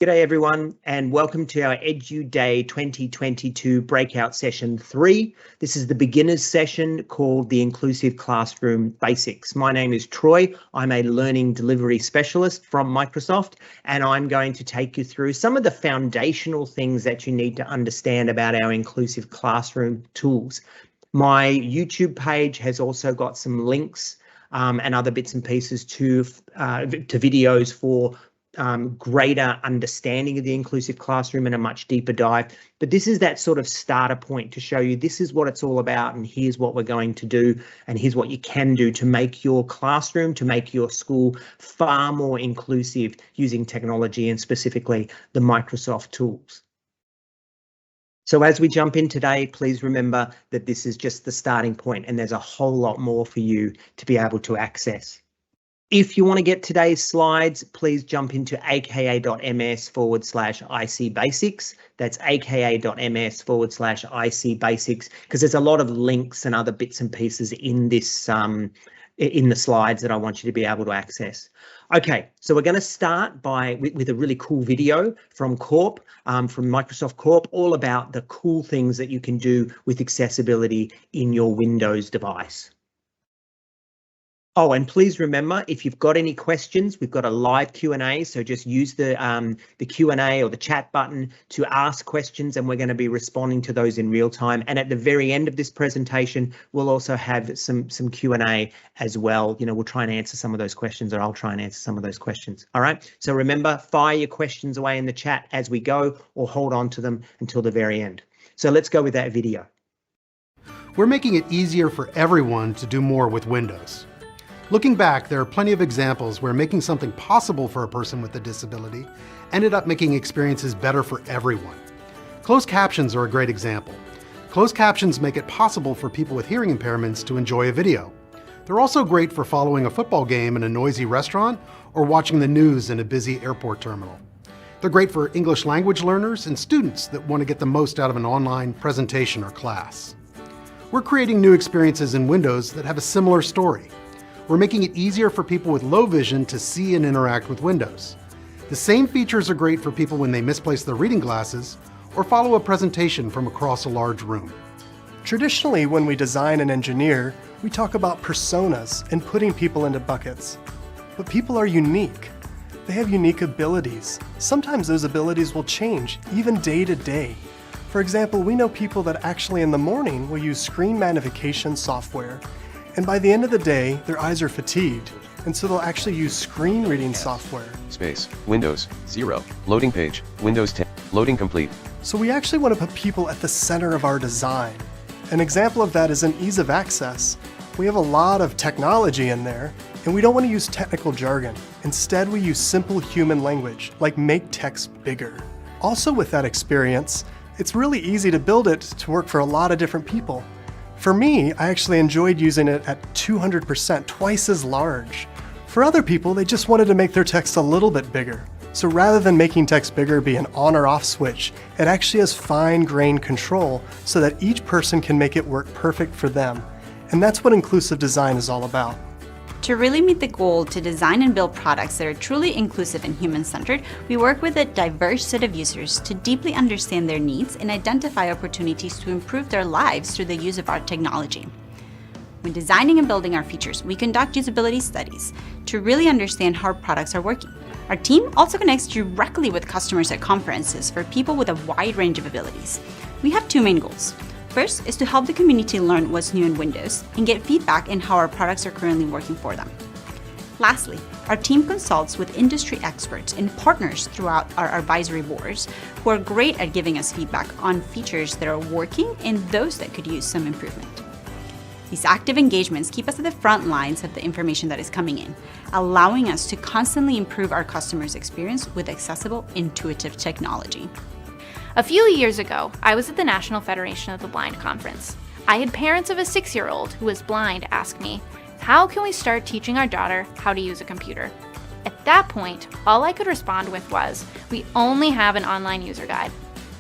G'day everyone, and welcome to our Edu Day 2022 breakout session 3. This is the beginners session called the Inclusive Classroom Basics. My name is Troy. I'm a learning delivery specialist from Microsoft, and I'm going to take you through some of the foundational things that you need to understand about our inclusive classroom tools. My YouTube page has also got some links and other bits and pieces to videos for greater understanding of the inclusive classroom and a much deeper dive. But this is that sort of starter point to show you this is what it's all about, and here's what we're going to do, and here's what you can do to make your classroom, to make your school far more inclusive using technology and specifically the Microsoft tools. So as we jump in today, please remember that this is just the starting point and there's a whole lot more for you to be able to access. If you want to get today's slides, please jump into aka.ms/IC Basics. That's aka.ms/IC Basics, because there's a lot of links and other bits and pieces in this in the slides that I want you to be able to access. Okay, so we're going to start with a really cool video from Corp, from Microsoft Corp, all about the cool things that you can do with accessibility in your Windows device. Oh, and please remember, if you've got any questions, we've got a live Q&A, so just use the Q&A or the chat button to ask questions, and we're going to be responding to those in real time. And at the very end of this presentation, we'll also have some Q&A as well. You know, we'll try and answer some of those questions, or I'll try and answer some of those questions. All right, so remember, fire your questions away in the chat as we go, or hold on to them until the very end. So let's go with that video. We're making it easier for everyone to do more with Windows. Looking back, there are plenty of examples where making something possible for a person with a disability ended up making experiences better for everyone. Closed captions are a great example. Closed captions make it possible for people with hearing impairments to enjoy a video. They're also great for following a football game in a noisy restaurant or watching the news in a busy airport terminal. They're great for English language learners and students that want to get the most out of an online presentation or class. We're creating new experiences in Windows that have a similar story. We're making it easier for people with low vision to see and interact with Windows. The same features are great for people when they misplace their reading glasses or follow a presentation from across a large room. Traditionally, when we design and engineer, we talk about personas and putting people into buckets. But people are unique. They have unique abilities. Sometimes those abilities will change, even day to day. For example, we know people that actually in the morning will use screen magnification software, and by the end of the day, their eyes are fatigued, and so they'll actually use screen reading software. Space, Windows, 0, loading page, Windows 10, loading complete. So we actually want to put people at the center of our design. An example of that is in ease of access. We have a lot of technology in there, and we don't want to use technical jargon. Instead, we use simple human language, like make text bigger. Also with that experience, it's really easy to build it to work for a lot of different people. For me, I actually enjoyed using it at 200%, twice as large. For other people, they just wanted to make their text a little bit bigger. So rather than making text bigger be an on or off switch, it actually has fine-grained control so that each person can make it work perfect for them. And that's what inclusive design is all about. To really meet the goal to design and build products that are truly inclusive and human-centered, we work with a diverse set of users to deeply understand their needs and identify opportunities to improve their lives through the use of our technology. When designing and building our features, we conduct usability studies to really understand how our products are working. Our team also connects directly with customers at conferences for people with a wide range of abilities. We have two main goals. First is to help the community learn what's new in Windows and get feedback in how our products are currently working for them. Lastly, our team consults with industry experts and partners throughout our advisory boards who are great at giving us feedback on features that are working and those that could use some improvement. These active engagements keep us at the front lines of the information that is coming in, allowing us to constantly improve our customers' experience with accessible, intuitive technology. A few years ago, I was at the National Federation of the Blind conference. I had parents of a 6-year-old who was blind ask me, how can we start teaching our daughter how to use a computer? At that point, all I could respond with was, we only have an online user guide.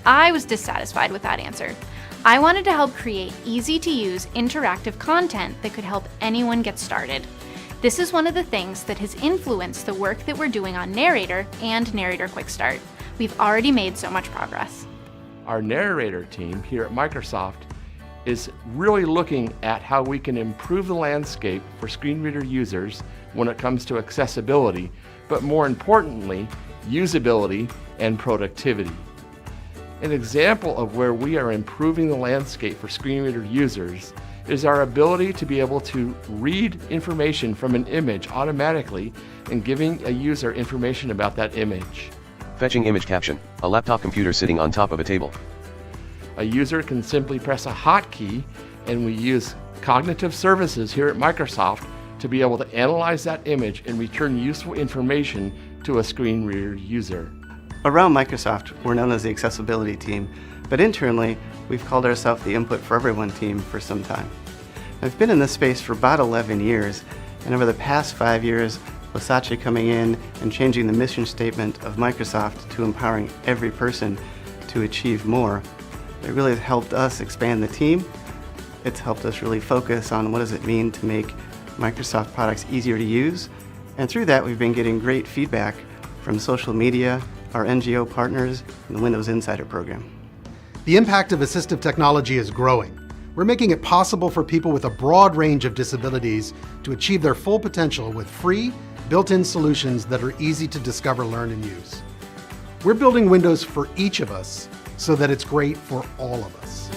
I was dissatisfied with that answer. I wanted to help create easy-to-use interactive content that could help anyone get started. This is one of the things that has influenced the work that we're doing on Narrator and Narrator Quick Start. We've already made so much progress. Our narrator team here at Microsoft is really looking at how we can improve the landscape for screen reader users when it comes to accessibility, but more importantly, usability and productivity. An example of where we are improving the landscape for screen reader users is our ability to be able to read information from an image automatically and giving a user information about that image. Fetching image caption, a laptop computer sitting on top of a table. A user can simply press a hotkey, and we use cognitive services here at Microsoft to be able to analyze that image and return useful information to a screen reader user. Around Microsoft, we're known as the accessibility team, but internally, we've called ourselves the Input for Everyone team for some time. I've been in this space for about 11 years, and over the past 5 years, with Satya coming in and changing the mission statement of Microsoft to empowering every person to achieve more, it really has helped us expand the team. It's helped us really focus on what does it mean to make Microsoft products easier to use, and through that we've been getting great feedback from social media, our NGO partners, and the Windows Insider program. The impact of assistive technology is growing. We're making it possible for people with a broad range of disabilities to achieve their full potential with free, built-in solutions that are easy to discover, learn, and use. We're building Windows for each of us so that it's great for all of us.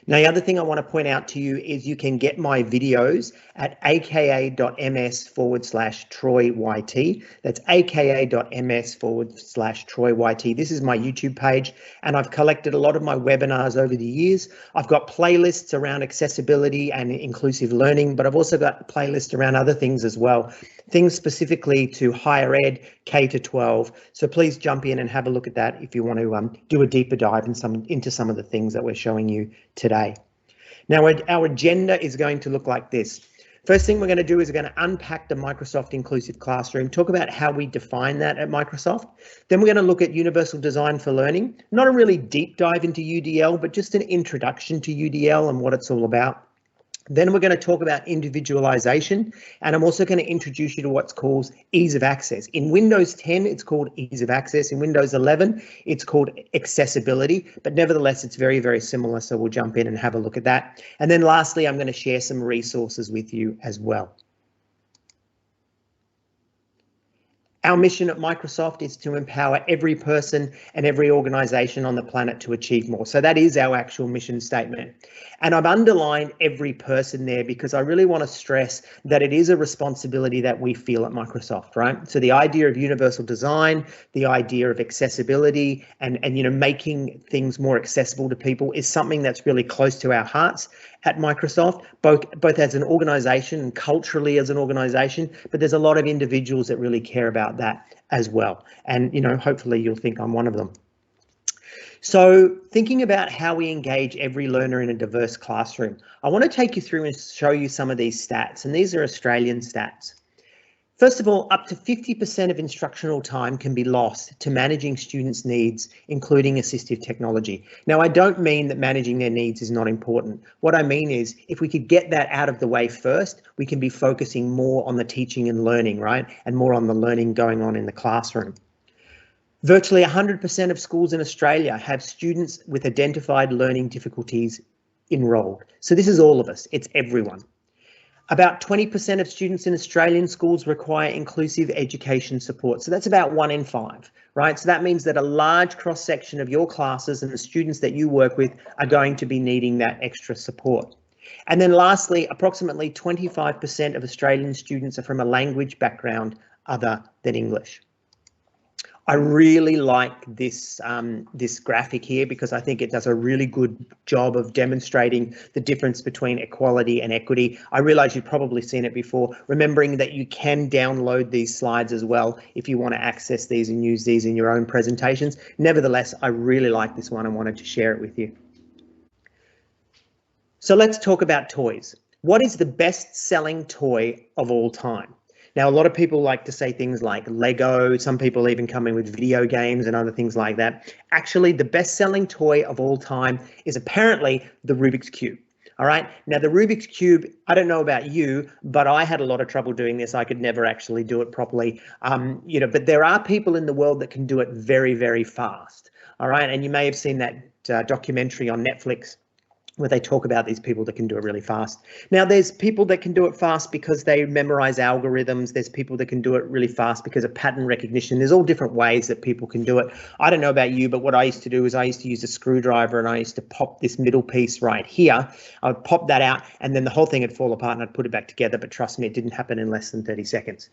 Now, the other thing I want to point out to you is you can get my videos at aka.ms/TroyYT. That's aka.ms/TroyYT. This is my YouTube page, and I've collected a lot of my webinars over the years. I've got playlists around accessibility and inclusive learning, but I've also got playlists around other things as well, things specifically to higher ed, K to 12. So please jump in and have a look at that if you want to do a deeper dive into some of the things that we're showing you today. Now, our agenda is going to look like this. First thing we're going to do is we're going to unpack the Microsoft Inclusive Classroom, talk about how we define that at Microsoft. Then we're going to look at Universal Design for Learning, not a really deep dive into UDL, but just an introduction to UDL and what it's all about. Then we're going to talk about individualization, and I'm also going to introduce you to what's called ease of access. In Windows 10, it's called ease of access. In Windows 11, it's called accessibility, but nevertheless, it's very, very similar. So we'll jump in and have a look at that. And then lastly, I'm going to share some resources with you as well. Our mission at Microsoft is to empower every person and every organization on the planet to achieve more. So that is our actual mission statement. And I've underlined every person there because I really want to stress that it is a responsibility that we feel at Microsoft, right? So the idea of universal design, the idea of accessibility and making things more accessible to people is something that's really close to our hearts at Microsoft, both as an organization and culturally as an organization, but there's a lot of individuals that really care about that as well. And, hopefully you'll think I'm one of them. So thinking about how we engage every learner in a diverse classroom, I want to take you through and show you some of these stats, and these are Australian stats. First of all, up to 50% of instructional time can be lost to managing students' needs, including assistive technology. Now, I don't mean that managing their needs is not important. What I mean is if we could get that out of the way first, we can be focusing more on the teaching and learning, right? And more on the learning going on in the classroom. Virtually 100% of schools in Australia have students with identified learning difficulties enrolled. So this is all of us, it's everyone. About 20% of students in Australian schools require inclusive education support. So that's about 1 in 5, right? So that means that a large cross section of your classes and the students that you work with are going to be needing that extra support. And then lastly, approximately 25% of Australian students are from a language background other than English. I really like this graphic here because I think it does a really good job of demonstrating the difference between equality and equity. I realize you've probably seen it before, remembering that you can download these slides as well if you want to access these and use these in your own presentations. Nevertheless, I really like this one and wanted to share it with you. So let's talk about toys. What is the best-selling toy of all time? Now, a lot of people like to say things like Lego, some people even come in with video games and other things like that. Actually, the best-selling toy of all time is apparently the Rubik's Cube. All right. Now, the Rubik's Cube, I don't know about you, but I had a lot of trouble doing this. I could never actually do it properly. But there are people in the world that can do it very, very fast. All right. And you may have seen that documentary on Netflix where they talk about these people that can do it really fast. Now, there's people that can do it fast because they memorize algorithms. There's people that can do it really fast because of pattern recognition. There's all different ways that people can do it. I don't know about you, but what I used to do is I used to use a screwdriver and I used to pop this middle piece right here. I would pop that out and then the whole thing would fall apart and I'd put it back together. But trust me, it didn't happen in less than 30 seconds.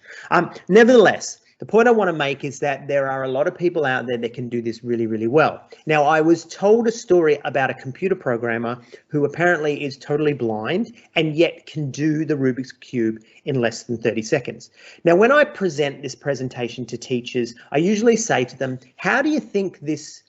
Nevertheless, the point I want to make is that there are a lot of people out there that can do this really, really well. Now, I was told a story about a computer programmer who apparently is totally blind and yet can do the Rubik's Cube in less than 30 seconds. Now, when I present this presentation to teachers, I usually say to them, how do you think this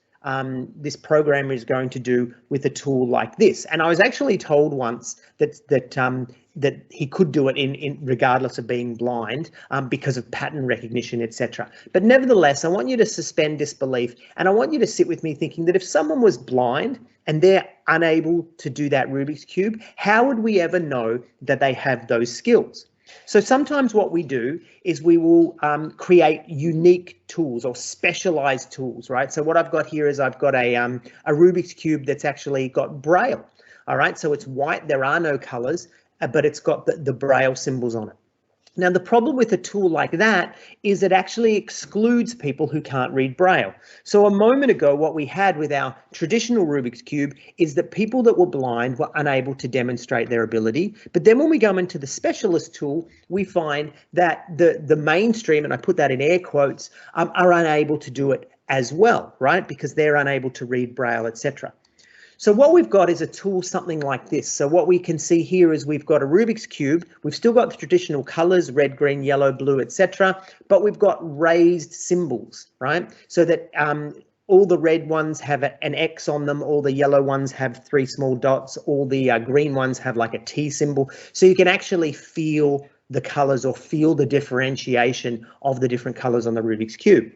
programmer is going to do with a tool like this? And I was actually told once that he could do it in regardless of being blind because of pattern recognition, etc. But nevertheless, I want you to suspend disbelief and I want you to sit with me thinking that if someone was blind and they're unable to do that Rubik's Cube, how would we ever know that they have those skills? So sometimes what we do is we will create unique tools or specialized tools, right? So what I've got here is I've got a Rubik's Cube that's actually got Braille. All right, so it's white, there are no colors, but it's got the Braille symbols on it. Now, the problem with a tool like that is it actually excludes people who can't read Braille. So a moment ago, what we had with our traditional Rubik's Cube is that people that were blind were unable to demonstrate their ability. But then when we go into the specialist tool, we find that the mainstream, and I put that in air quotes, are unable to do it as well, right? Because they're unable to read Braille, etc. So what we've got is a tool something like this. So what we can see here is we've got a Rubik's Cube. We've still got the traditional colors, red, green, yellow, blue, etc. But we've got raised symbols, right? So that all the red ones have an X on them, all the yellow ones have 3 small dots, all the green ones have like a T symbol. So you can actually feel the colors or feel the differentiation of the different colors on the Rubik's Cube.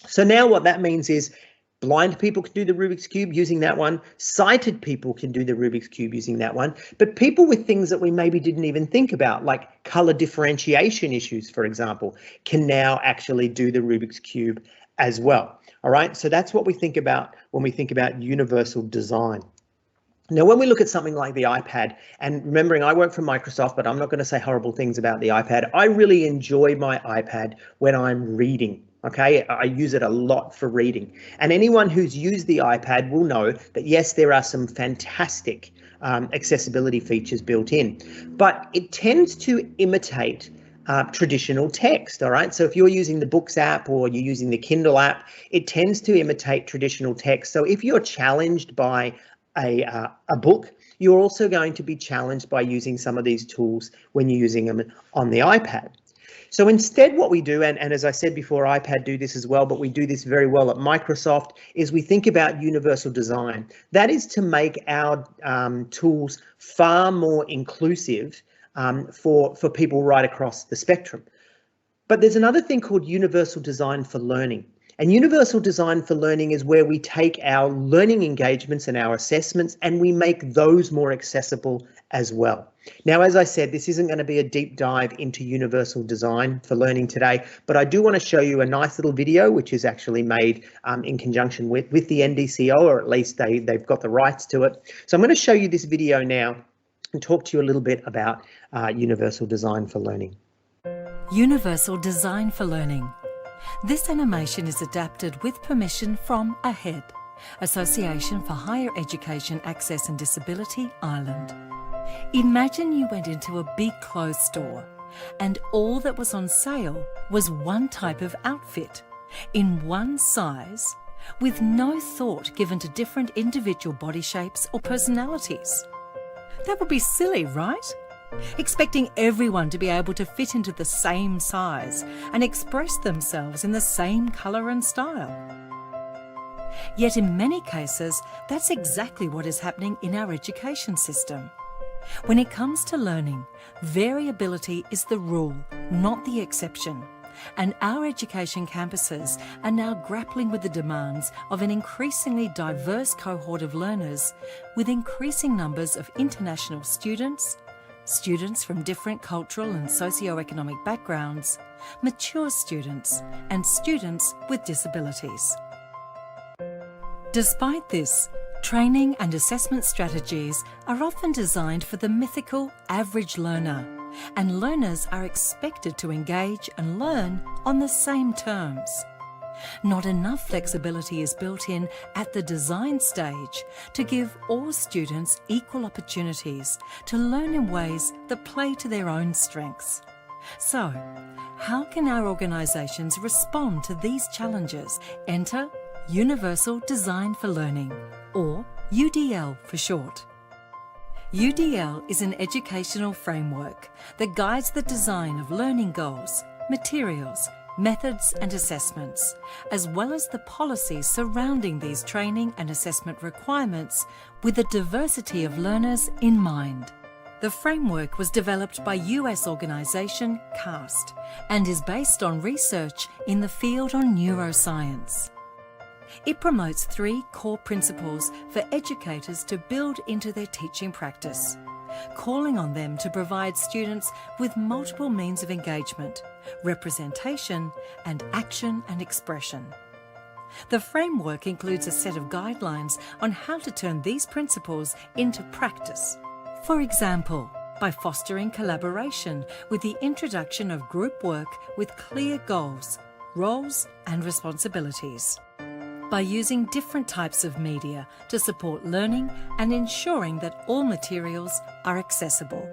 So now what that means is blind people can do the Rubik's Cube using that one. Sighted people can do the Rubik's Cube using that one. But people with things that we maybe didn't even think about, like color differentiation issues, for example, can now actually do the Rubik's Cube as well. All right, so that's what we think about when we think about universal design. Now, when we look at something like the iPad, and remembering I work for Microsoft, but I'm not going to say horrible things about the iPad. I really enjoy my iPad when I'm reading. Okay, I use it a lot for reading. And anyone who's used the iPad will know that, yes, there are some fantastic accessibility features built in, but it tends to imitate traditional text. All right, so if you're using the Books app or you're using the Kindle app, it tends to imitate traditional text. So if you're challenged by a book, you're also going to be challenged by using some of these tools when you're using them on the iPad. So instead what we do, and as I said before, iPad do this as well, but we do this very well at Microsoft, is we think about universal design. That is to make our tools far more inclusive for people right across the spectrum. But there's another thing called universal design for learning. And universal design for learning is where we take our learning engagements and our assessments and we make those more accessible as well. Now, as I said, this isn't going to be a deep dive into universal design for learning today, but I do want to show you a nice little video, which is actually made in conjunction with the NDCO, or at least they've got the rights to it. So I'm going to show you this video now and talk to you a little bit about universal design for learning. Universal design for learning. This animation is adapted with permission from AHEAD, Association for Higher Education Access and Disability, Ireland. Imagine you went into a big clothes store and all that was on sale was one type of outfit, in one size, with no thought given to different individual body shapes or personalities. That would be silly, right? Expecting everyone to be able to fit into the same size and express themselves in the same colour and style. Yet in many cases, that's exactly what is happening in our education system. When it comes to learning, variability is the rule, not the exception, and our education campuses are now grappling with the demands of an increasingly diverse cohort of learners with increasing numbers of international students, students from different cultural and socio-economic backgrounds, mature students, and students with disabilities. Despite this, training and assessment strategies are often designed for the mythical average learner, and learners are expected to engage and learn on the same terms. Not enough flexibility is built in at the design stage to give all students equal opportunities to learn in ways that play to their own strengths. So, how can our organisations respond to these challenges? Enter Universal Design for Learning, or UDL for short. UDL is an educational framework that guides the design of learning goals, materials, methods and assessments, as well as the policies surrounding these training and assessment requirements with a diversity of learners in mind. The framework was developed by US organisation CAST and is based on research in the field on neuroscience. It promotes 3 core principles for educators to build into their teaching practice, calling on them to provide students with multiple means of engagement, representation, and action and expression. The framework includes a set of guidelines on how to turn these principles into practice. For example, by fostering collaboration with the introduction of group work with clear goals, roles, and responsibilities. By using different types of media to support learning and ensuring that all materials are accessible.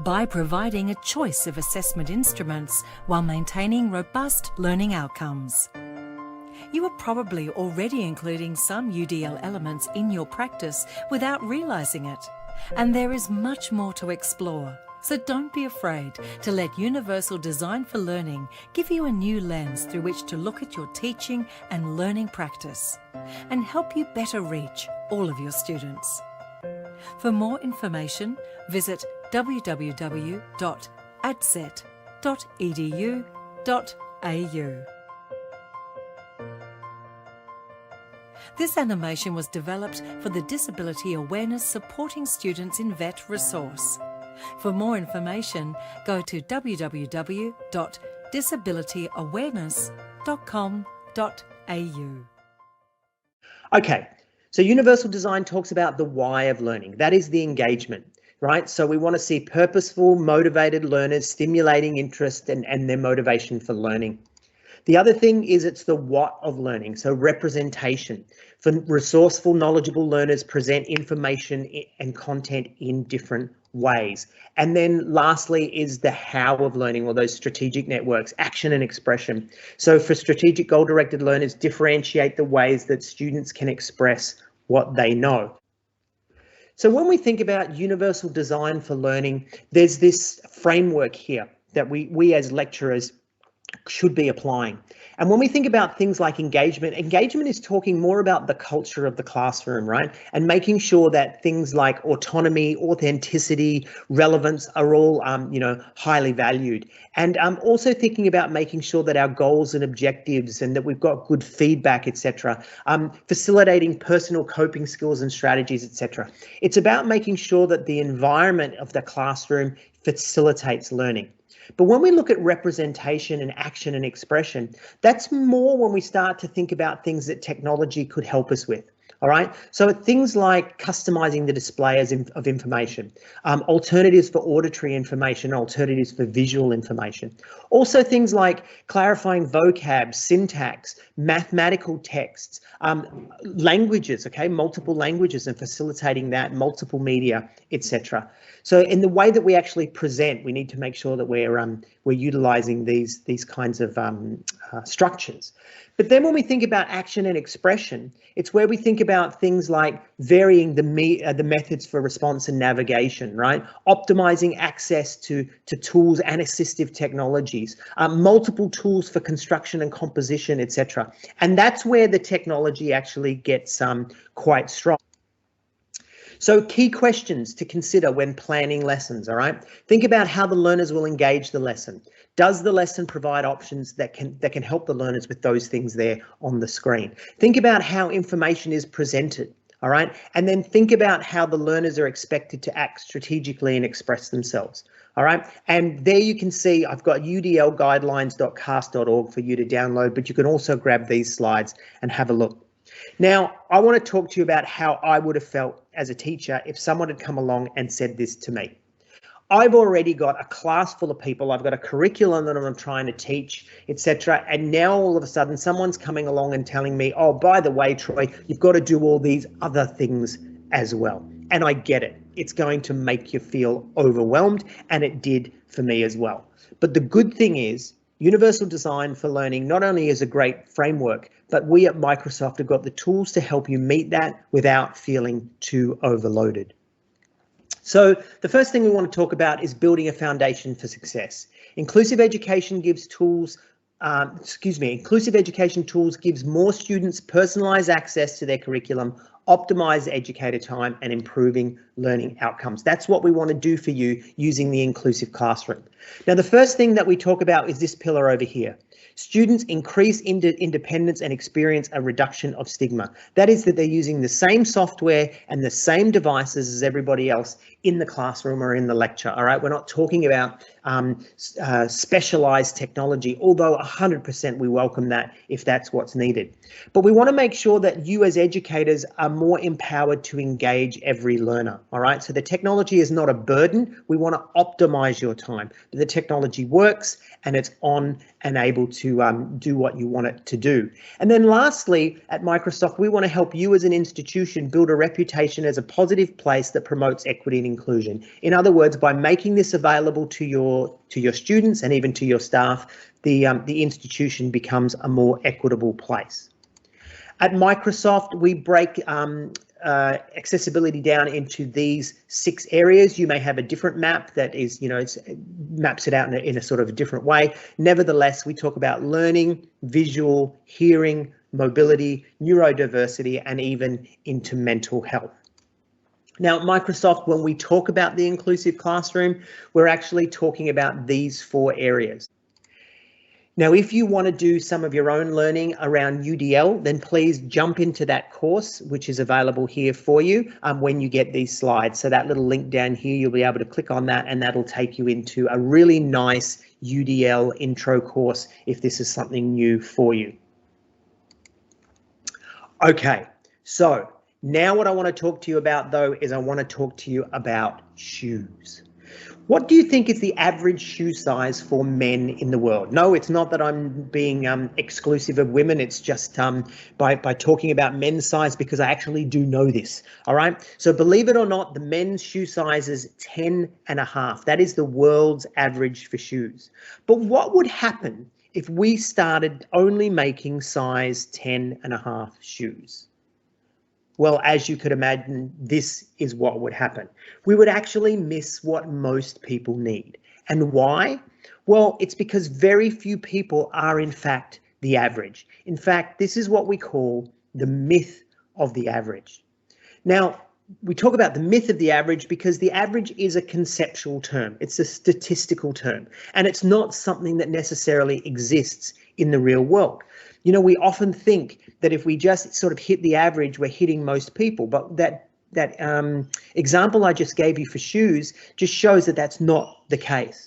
By providing a choice of assessment instruments while maintaining robust learning outcomes. You are probably already including some UDL elements in your practice without realising it, and there is much more to explore. So don't be afraid to let Universal Design for Learning give you a new lens through which to look at your teaching and learning practice and help you better reach all of your students. For more information, visit www.adset.edu.au. This animation was developed for the Disability Awareness Supporting Students in VET resource. For more information, go to www.disabilityawareness.com.au. Okay, so universal design talks about the why of learning. That is the engagement, right? So we want to see purposeful, motivated learners stimulating interest and their motivation for learning. The other thing is it's the what of learning, so representation. For resourceful, knowledgeable learners present information and content in different ways. And then lastly is the how of learning, or those strategic networks, action and expression. So for strategic goal-directed learners, differentiate the ways that students can express what they know. So when we think about universal design for learning, there's this framework here that we as lecturers should be applying. And when we think about things like engagement is talking more about the culture of the classroom, right? And making sure that things like autonomy, authenticity, relevance are all, highly valued. And also thinking about making sure that our goals and objectives and that we've got good feedback, etc. Facilitating personal coping skills and strategies, etc. It's about making sure that the environment of the classroom facilitates learning. But when we look at representation and action and expression, that's more when we start to think about things that technology could help us with. All right, so things like customizing the display of information, alternatives for auditory information, alternatives for visual information. Also things like clarifying vocab, syntax, mathematical texts, languages, okay, multiple languages and facilitating that, multiple media, etc. So in the way that we actually present, we need to make sure that we're utilizing these kinds of structures. But then when we think about action and expression, it's where we think about things like varying the methods for response and navigation, right? Optimizing access to tools and assistive technologies, multiple tools for construction and composition, etc. And that's where the technology actually gets quite strong. So key questions to consider when planning lessons, all right? Think about how the learners will engage the lesson. Does the lesson provide options that can help the learners with those things there on the screen? Think about how information is presented, all right? And then think about how the learners are expected to act strategically and express themselves, all right? And there you can see I've got udlguidelines.cast.org for you to download, but you can also grab these slides and have a look. Now, I want to talk to you about how I would have felt as a teacher if someone had come along and said this to me. I've already got a class full of people, I've got a curriculum that I'm trying to teach, etc. And now all of a sudden someone's coming along and telling me, oh, by the way, Troy, you've got to do all these other things as well. And I get it. It's going to make you feel overwhelmed, and it did for me as well. But the good thing is, Universal Design for Learning not only is a great framework, but we at Microsoft have got the tools to help you meet that without feeling too overloaded. So the first thing we want to talk about is building a foundation for success. Inclusive education gives tools, Inclusive education tools gives more students personalized access to their curriculum, optimize educator time, and improving learning outcomes. That's what we want to do for you using the inclusive classroom. Now, the first thing that we talk about is this pillar over here. Students increase independence and experience a reduction of stigma. That is that they're using the same software and the same devices as everybody else in the classroom or in the lecture. All right, we're not talking about specialized technology, although 100% we welcome that if that's what's needed. But we want to make sure that you as educators are more empowered to engage every learner. All right, so the technology is not a burden. We want to optimize your time. The technology works and it's on and able to do what you want it to do. And then lastly, at Microsoft, we want to help you as an institution build a reputation as a positive place that promotes equity and inclusion. In other words, by making this available to your students and even to your staff, the institution becomes a more equitable place. At Microsoft, we break accessibility down into these 6 areas. You may have a different map that is, it maps it out in a sort of a different way. Nevertheless, we talk about learning, visual, hearing, mobility, neurodiversity, and even into mental health. Now, at Microsoft, when we talk about the inclusive classroom, we're actually talking about these 4 areas. Now, if you want to do some of your own learning around UDL, then please jump into that course, which is available here for you when you get these slides. So that little link down here, you'll be able to click on that and that'll take you into a really nice UDL intro course if this is something new for you. Okay, so now what I want to talk to you about, though, is I want to talk to you about shoes. What do you think is the average shoe size for men in the world? No, it's not that I'm being exclusive of women. It's just by talking about men's size, because I actually do know this. All right. So believe it or not, the men's shoe size is 10.5. That is the world's average for shoes. But what would happen if we started only making size 10.5 shoes? Well, as you could imagine, this is what would happen. We would actually miss what most people need. And why? Well, it's because very few people are, in fact, the average. In fact, this is what we call the myth of the average. Now, we talk about the myth of the average because the average is a conceptual term. It's a statistical term, and it's not something that necessarily exists in the real world. You know, we often think that if we just sort of hit the average, we're hitting most people. But that example I just gave you for shoes just shows that that's not the case.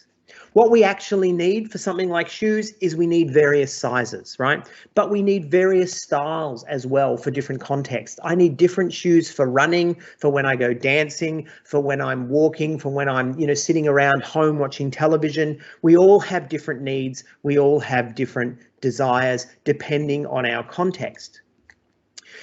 What we actually need for something like shoes is we need various sizes, right? But we need various styles as well for different contexts. I need different shoes for running, for when I go dancing, for when I'm walking, for when I'm, sitting around home watching television. We all have different needs. We all have different desires depending on our context.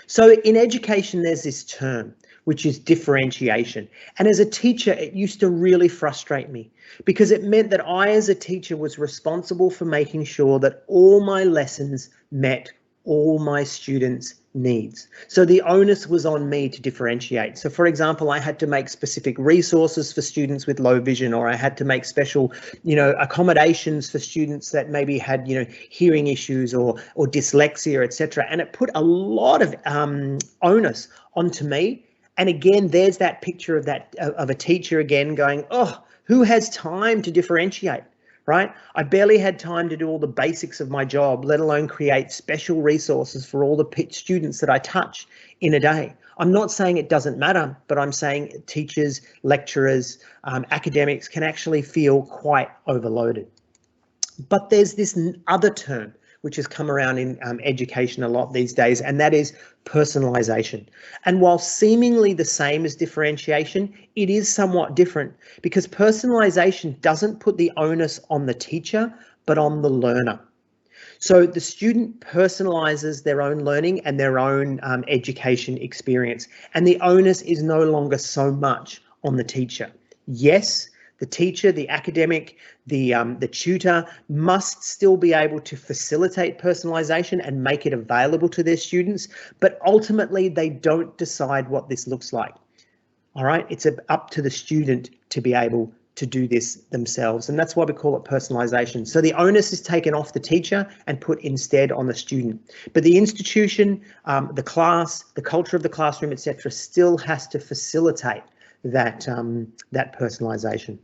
So in education, there's this term, which is differentiation. And as a teacher, it used to really frustrate me because it meant that I, as a teacher, was responsible for making sure that all my lessons met all my students' needs. So the onus was on me to differentiate. So for example, I had to make specific resources for students with low vision, or I had to make special, accommodations for students that maybe had, hearing issues or dyslexia, etc. And it put a lot of onus onto me. And again, there's that picture of a teacher again going, oh, who has time to differentiate, right? I barely had time to do all the basics of my job, let alone create special resources for all the students that I touch in a day. I'm not saying it doesn't matter, but I'm saying teachers, lecturers, academics can actually feel quite overloaded. But there's this other term which has come around in education a lot these days, and that is personalization. And while seemingly the same as differentiation, it is somewhat different, because personalization doesn't put the onus on the teacher, but on the learner. So the student personalizes their own learning and their own education experience, and the onus is no longer so much on the teacher. Yes, the teacher, the academic, the tutor must still be able to facilitate personalization and make it available to their students, but ultimately they don't decide what this looks like. All right, it's up to the student to be able to do this themselves, and that's why we call it personalization. So the onus is taken off the teacher and put instead on the student. But the institution, the class, the culture of the classroom, etc., still has to facilitate that personalization.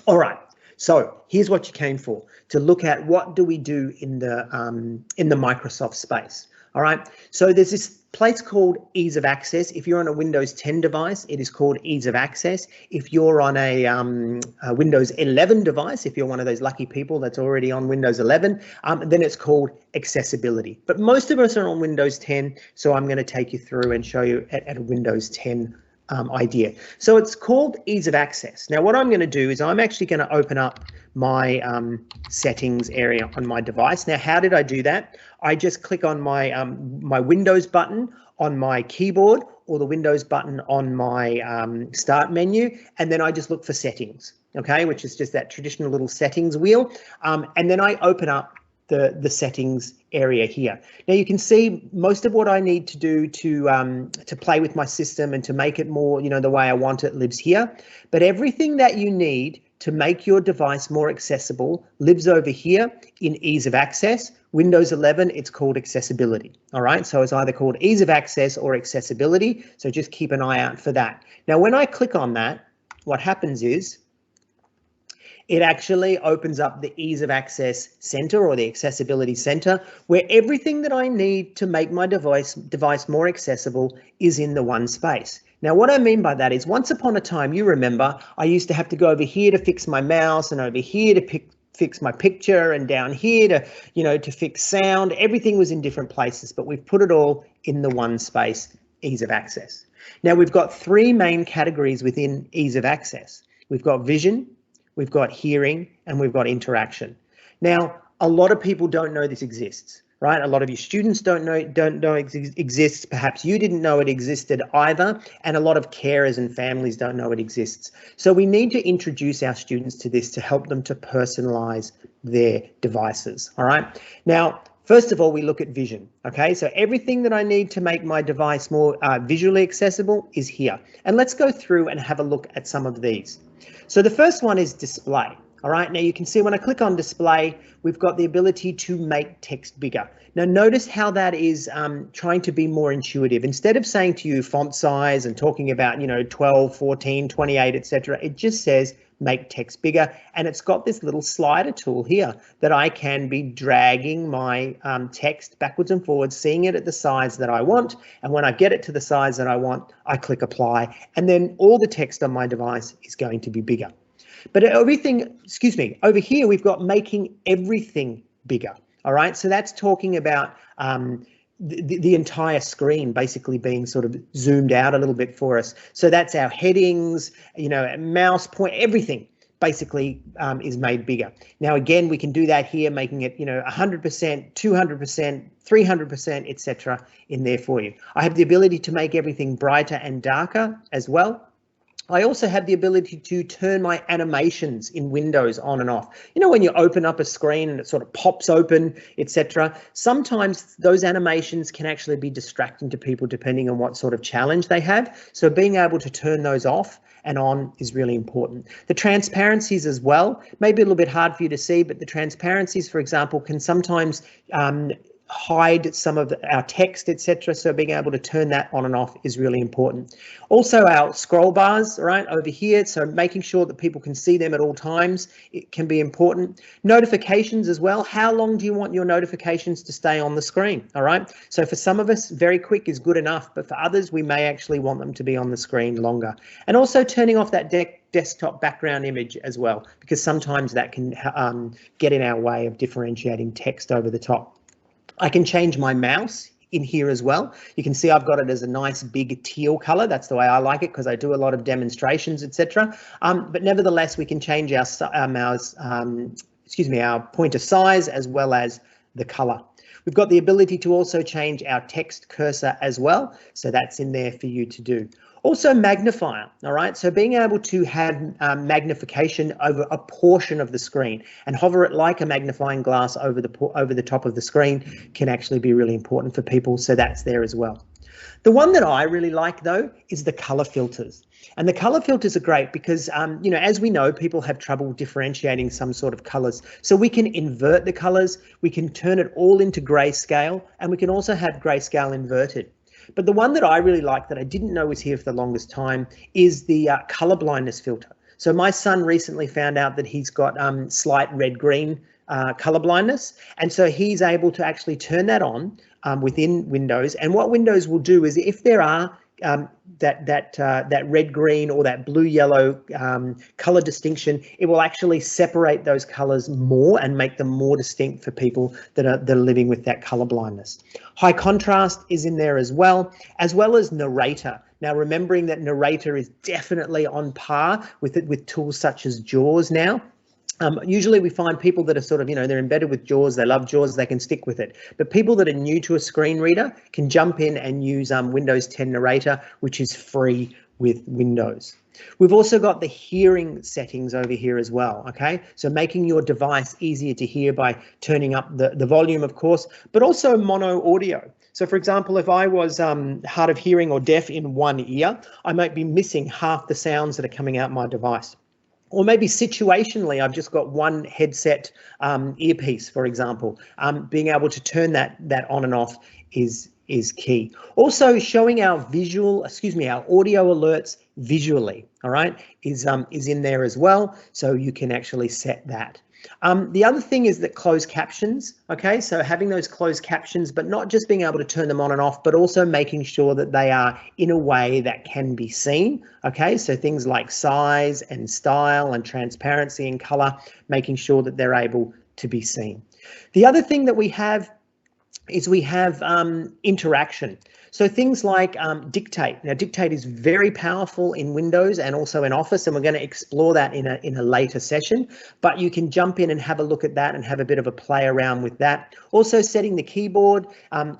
All right, so here's what you came for, to look at what do we do in the Microsoft space. All right, so there's this place called Ease of Access. If you're on a Windows 10 device, it is called Ease of Access. If you're on a Windows 11 device, if you're one of those lucky people that's already on Windows 11, then it's called Accessibility. But most of us are on Windows 10, so I'm going to take you through and show you at a Windows 10 idea. So it's called Ease of Access. Now what I'm going to do is I'm actually going to open up my settings area on my device. Now how did I do that? I just click on my my Windows button on my keyboard, or the Windows button on my start menu, and then I just look for settings, okay, which is just that traditional little settings wheel, and then I open up the settings area here. Now you can see most of what I need to do to play with my system and to make it more, the way I want it lives here. But everything that you need to make your device more accessible lives over here in Ease of Access. Windows 11, it's called Accessibility. All right, so it's either called Ease of Access or Accessibility. So just keep an eye out for that. Now, when I click on that, what happens is it actually opens up the Ease of Access Center, or the Accessibility Center, where everything that I need to make my device more accessible is in the one space. Now, what I mean by that is, once upon a time, you remember, I used to have to go over here to fix my mouse, and over here to fix my picture, and down here to fix sound. Everything was in different places, but we've put it all in the one space, Ease of Access. Now, we've got three main categories within Ease of Access. We've got vision, we've got hearing, and we've got interaction. Now, a lot of people don't know this exists, right? A lot of your students don't know it exists. Perhaps you didn't know it existed either, and a lot of carers and families don't know it exists. So we need to introduce our students to this to help them to personalize their devices, all right? Now, first of all, we look at vision, okay? So everything that I need to make my device more visually accessible is here. And let's go through and have a look at some of these. So the first one is display. All right, now you can see when I click on display, we've got the ability to make text bigger. Now notice how that is trying to be more intuitive. Instead of saying to you font size and talking about, 12, 14, 28, etc., it just says make text bigger. And it's got this little slider tool here that I can be dragging my text backwards and forwards, seeing it at the size that I want. And when I get it to the size that I want, I click apply. And then all the text on my device is going to be bigger. But over here, we've got making everything bigger. All right, so that's talking about the entire screen basically being sort of zoomed out a little bit for us. So that's our headings, mouse point, everything basically is made bigger. Now, again, we can do that here, making it, 100%, 200%, 300%, etc. in there for you. I have the ability to make everything brighter and darker as well. I also have the ability to turn my animations in Windows on and off. When you open up a screen and it sort of pops open, etc. Sometimes those animations can actually be distracting to people depending on what sort of challenge they have. So being able to turn those off and on is really important. The transparencies as well, maybe a little bit hard for you to see, but the transparencies, for example, can sometimes hide some of our text, etc. So being able to turn that on and off is really important. Also our scroll bars, right, over here. So making sure that people can see them at all times, it can be important. Notifications as well. How long do you want your notifications to stay on the screen? All right. So for some of us, very quick is good enough, but for others, we may actually want them to be on the screen longer. And also turning off that desktop background image as well, because sometimes that can get in our way of differentiating text over the top. I can change my mouse in here as well. You can see I've got it as a nice big teal color. That's the way I like it because I do a lot of demonstrations, etc. But nevertheless, we can change our mouse, our pointer size as well as the color. We've got the ability to also change our text cursor as well. So that's in there for you to do. Also magnifier, all right? So being able to have magnification over a portion of the screen and hover it like a magnifying glass over the top of the screen can actually be really important for people. So that's there as well. The one that I really like though is the color filters. And the color filters are great because, as we know, people have trouble differentiating some sort of colors. So we can invert the colors, we can turn it all into grayscale, and we can also have grayscale inverted. But the one that I really like that I didn't know was here for the longest time is the color blindness filter. So my son recently found out that he's got slight red-green color blindness. And so he's able to actually turn that on within Windows. And what Windows will do is if there are that red-green or that blue-yellow color distinction, it will actually separate those colors more and make them more distinct for people that are living with that color blindness. High contrast is in there as well as narrator. Now, remembering that narrator is definitely on par with tools such as JAWS now. Usually we find people that are sort of, they're embedded with JAWS, they love JAWS, they can stick with it. But people that are new to a screen reader can jump in and use Windows 10 Narrator, which is free with Windows. We've also got the hearing settings over here as well, okay? So making your device easier to hear by turning up the volume, of course, but also mono audio. So for example, if I was hard of hearing or deaf in one ear, I might be missing half the sounds that are coming out my device. Or maybe situationally, I've just got one headset earpiece, for example. Being able to turn that on and off is key. Also showing our audio alerts visually, all right, is in there as well. So you can actually set that. The other thing is that closed captions, okay, so having those closed captions, but not just being able to turn them on and off, but also making sure that they are in a way that can be seen, okay, so things like size and style and transparency and color, making sure that they're able to be seen. The other thing that we have is we have interaction. So things like Dictate. Now, Dictate is very powerful in Windows and also in Office, and we're going to explore that in a later session. But you can jump in and have a look at that and have a bit of a play around with that. Also setting the keyboard,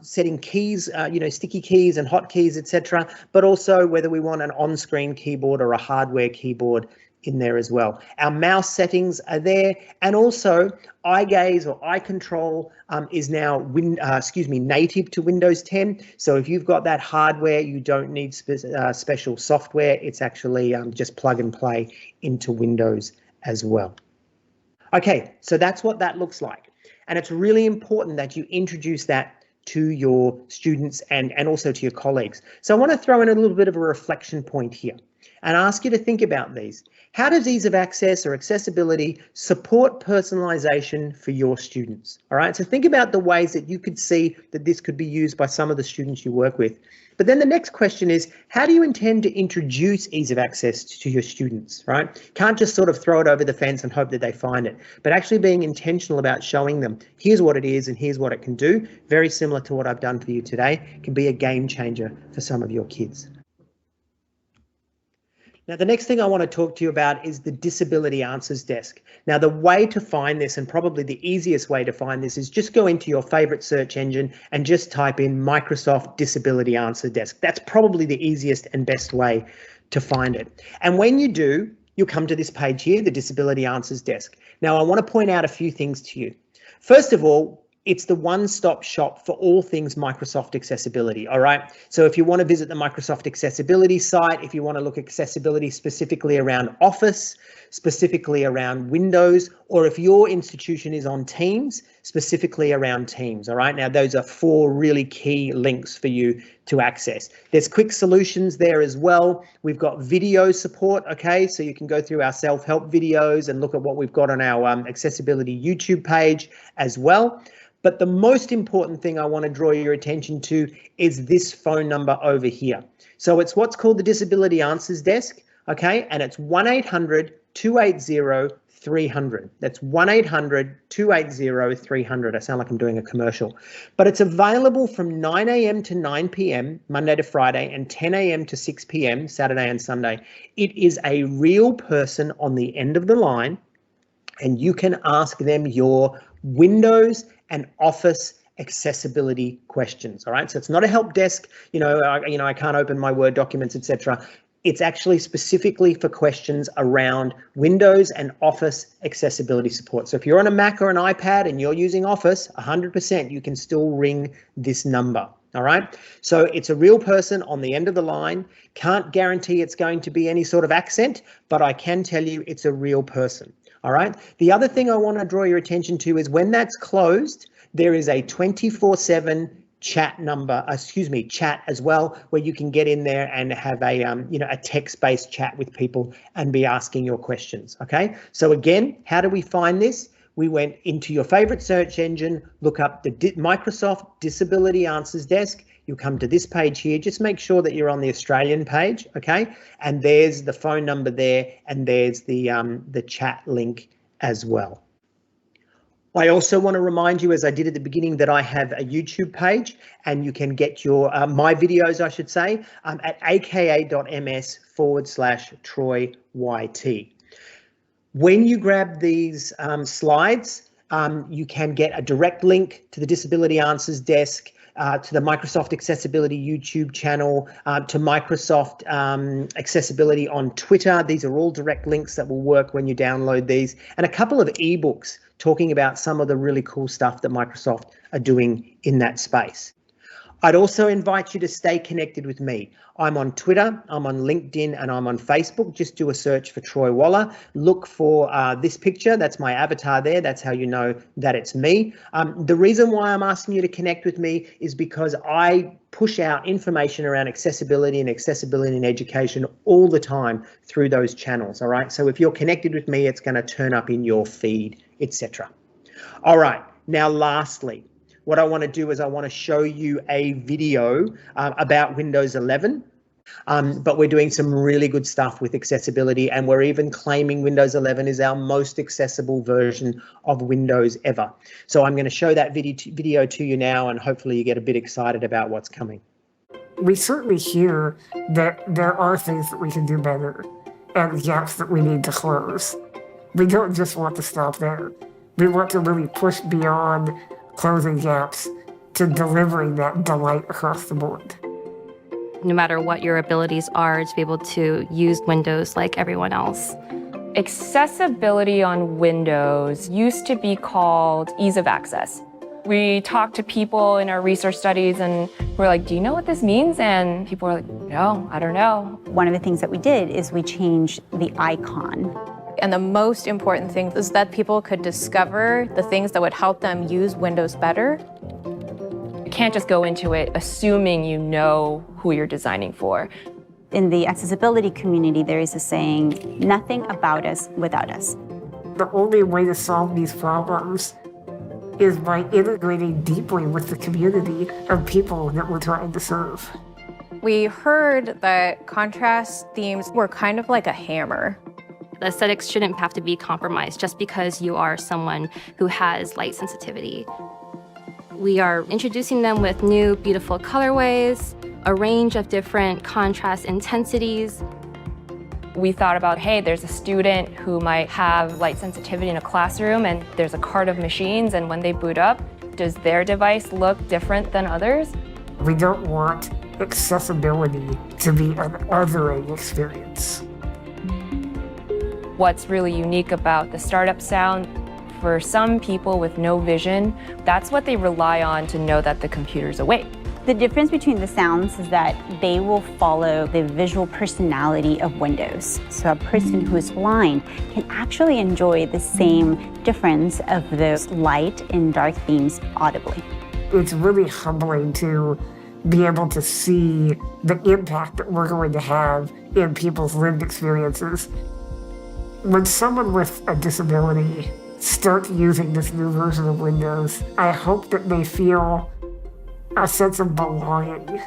setting keys, sticky keys and hotkeys, etc. But also whether we want an on-screen keyboard or a hardware keyboard in there as well. Our mouse settings are there, and also eye gaze or eye control is now native to Windows 10. So if you've got that hardware, you don't need special software. It's actually just plug and play into Windows as well. Okay, so that's what that looks like, and it's really important that you introduce that to your students and also to your colleagues. So I want to throw in a little bit of a reflection point here and ask you to think about these. How does ease of access or accessibility support personalization for your students? All right, so think about the ways that you could see that this could be used by some of the students you work with. But then the next question is, how do you intend to introduce ease of access to your students, right? Can't just sort of throw it over the fence and hope that they find it, but actually being intentional about showing them, here's what it is and here's what it can do. Very similar to what I've done for you today. It can be a game changer for some of your kids. Now, the next thing I want to talk to you about is the Disability Answers Desk. Now, the way to find this, and probably the easiest way to find this, is just go into your favorite search engine and just type in Microsoft Disability Answer Desk. That's probably the easiest and best way to find it. And when you do, you'll come to this page here, the Disability Answers Desk. Now, I want to point out a few things to you. First of all, It's the one-stop shop for all things Microsoft accessibility, all right? So if you want to visit the Microsoft accessibility site, if you want to look at accessibility specifically around Office, specifically around Windows, or if your institution is on Teams, specifically around Teams, all right? Now, those are 4 really key links for you to access. There's quick solutions there as well. We've got video support, okay? So you can go through our self-help videos and look at what we've got on our accessibility YouTube page as well. But the most important thing I want to draw your attention to is this phone number over here. So it's what's called the Disability Answers Desk, okay? And it's 1-800-280-300. That's 1-800-280-300. I sound like I'm doing a commercial. But it's available from 9 a.m. to 9 p.m. Monday to Friday and 10 a.m. to 6 p.m. Saturday and Sunday. It is a real person on the end of the line, and you can ask them your Windows and Office accessibility questions. All right, so it's not a help desk. I can't open my Word documents, etc. It's actually specifically for questions around Windows and Office accessibility support. So if you're on a Mac or an iPad and you're using Office, 100% you can still ring this number. All right, so it's a real person on the end of the line. Can't guarantee it's going to be any sort of accent, but I can tell you it's a real person. All right. The other thing I want to draw your attention to is when that's closed, there is a 24/7 chat as well, where you can get in there and have a text-based chat with people and be asking your questions. Okay. So again, how do we find this? We went into your favorite search engine, look up the Microsoft Disability Answers Desk. You'll come to this page here. Just make sure that you're on the Australian page, okay? And there's the phone number there, and there's the chat link as well. I also want to remind you, as I did at the beginning, that I have a YouTube page, and you can get your my videos, I should say, at aka.ms/TroyYT. When you grab these slides, you can get a direct link to the Disability Answers Desk, to the Microsoft Accessibility YouTube channel, to Microsoft Accessibility on Twitter. These are all direct links that will work when you download these, and a couple of ebooks talking about some of the really cool stuff that Microsoft are doing in that space. I'd also invite you to stay connected with me. I'm on Twitter, I'm on LinkedIn, and I'm on Facebook. Just do a search for Troy Waller. Look for this picture. That's my avatar there. That's how you know that it's me. The reason why I'm asking you to connect with me is because I push out information around accessibility and accessibility in education all the time through those channels, all right? So if you're connected with me, it's going to turn up in your feed, etc. All right, now lastly, what I want to do is I want to show you a video about Windows 11, but we're doing some really good stuff with accessibility, and we're even claiming Windows 11 is our most accessible version of Windows ever. So I'm going to show that video to you now, and hopefully you get a bit excited about what's coming. We certainly hear that there are things that we can do better and gaps that we need to close. We don't just want to stop there. We want to really push beyond closing gaps to delivering that delight across the board. No matter what your abilities are, to be able to use Windows like everyone else. Accessibility on Windows used to be called ease of access. We talked to people in our research studies and we're like, do you know what this means? And people were like, no, I don't know. One of the things that we did is we changed the icon. And the most important thing is that people could discover the things that would help them use Windows better. You can't just go into it assuming you know who you're designing for. In the accessibility community, there is a saying, nothing about us without us. The only way to solve these problems is by integrating deeply with the community of people that we're trying to serve. We heard that contrast themes were kind of like a hammer. The aesthetics shouldn't have to be compromised just because you are someone who has light sensitivity. We are introducing them with new, beautiful colorways, a range of different contrast intensities. We thought about, hey, there's a student who might have light sensitivity in a classroom and there's a cart of machines, and when they boot up, does their device look different than others? We don't want accessibility to be an othering experience. What's really unique about the startup sound For some people with no vision, that's what they rely on to know that the computer's awake. The difference between the sounds is that they will follow the visual personality of windows. So a person who is blind can actually enjoy the same difference of the light and dark themes audibly. It's really humbling to be able to see the impact that we're going to have in people's lived experiences. When someone with a disability starts using this new version of Windows, I hope that they feel a sense of belonging.